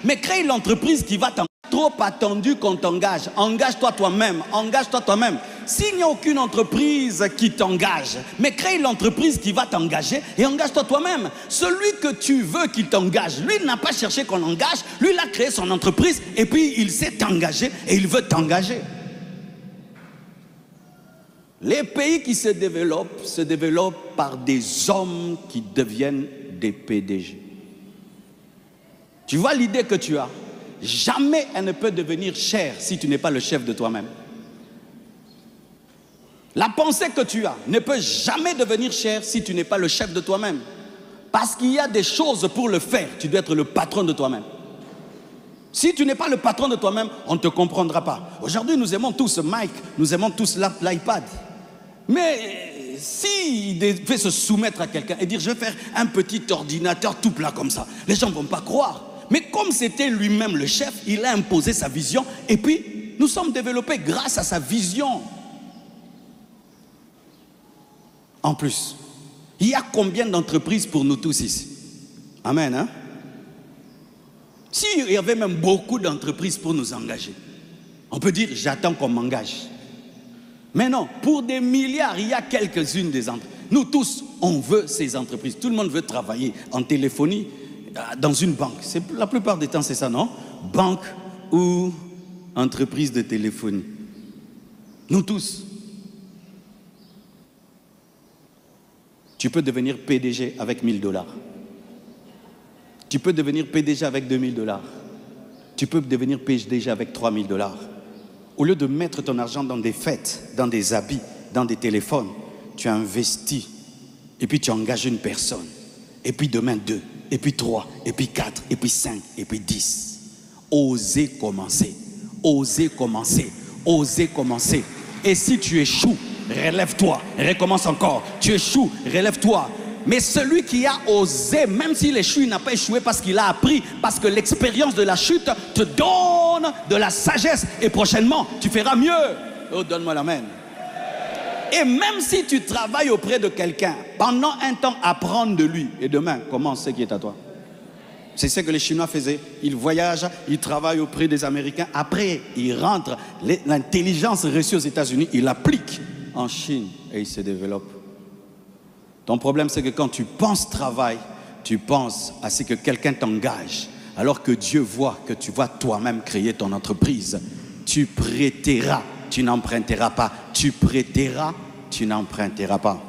Mais crée l'entreprise qui va t'engager. Trop attendu qu'on t'engage. Engage-toi toi-même. Engage-toi toi-même. S'il n'y a aucune entreprise qui t'engage, mais crée l'entreprise qui va t'engager et engage-toi toi-même. Celui que tu veux qu'il t'engage, lui n'a pas cherché qu'on l'engage. Lui, il a créé son entreprise et puis il s'est engagé et il veut t'engager. Les pays qui se développent par des hommes qui deviennent des PDG. Tu vois l'idée que tu as? Jamais elle ne peut devenir chère si tu n'es pas le chef de toi-même. La pensée que tu as ne peut jamais devenir chère si tu n'es pas le chef de toi-même. Parce qu'il y a des choses pour le faire, tu dois être le patron de toi-même. Si tu n'es pas le patron de toi-même, on ne te comprendra pas. Aujourd'hui, nous aimons tous Mike, nous aimons tous l'iPad. Mais s'il devait se soumettre à quelqu'un et dire « je vais faire un petit ordinateur tout plat comme ça », les gens ne vont pas croire. Mais comme c'était lui-même le chef, il a imposé sa vision et puis nous sommes développés grâce à sa vision. En plus, il y a combien d'entreprises pour nous tous ici? Amen, hein? S'il y avait même beaucoup d'entreprises pour nous engager, on peut dire j'attends qu'on m'engage. Mais non, pour des milliards, il y a quelques-unes des entreprises. Nous tous, on veut ces entreprises. Tout le monde veut travailler en téléphonie, dans une banque. La plupart des temps, c'est ça, non? Banque ou entreprise de téléphonie. Nous tous. Tu peux devenir PDG avec 1000 $. Tu peux devenir PDG avec 2000 $. Tu peux devenir PDG avec 3000 $. Au lieu de mettre ton argent dans des fêtes, dans des habits, dans des téléphones, tu investis et puis tu engages une personne. Et puis demain 2, et puis 3, et puis 4, et puis 5, et puis 10. Osez commencer. Osez commencer. Osez commencer. Et si tu échoues, relève-toi. Recommence encore. Tu échoues, relève-toi. Mais celui qui a osé, même s'il échoue, il n'a pas échoué parce qu'il a appris. Parce que l'expérience de la chute te donne de la sagesse. Et prochainement, tu feras mieux. Oh, donne-moi l'amen. Et même si tu travailles auprès de quelqu'un, pendant un temps, apprends de lui. Et demain, commence ce qui est à toi. C'est ce que les Chinois faisaient. Ils voyagent, ils travaillent auprès des Américains. Après, ils rentrent. L'intelligence reçue aux États-Unis, ils l'appliquent en Chine et ils se développent. Ton problème, c'est que quand tu penses travail, tu penses à ce que quelqu'un t'engage. Alors que Dieu voit que tu vas toi-même créer ton entreprise. Tu prêteras, tu n'emprunteras pas. Tu prêteras, tu n'emprunteras pas.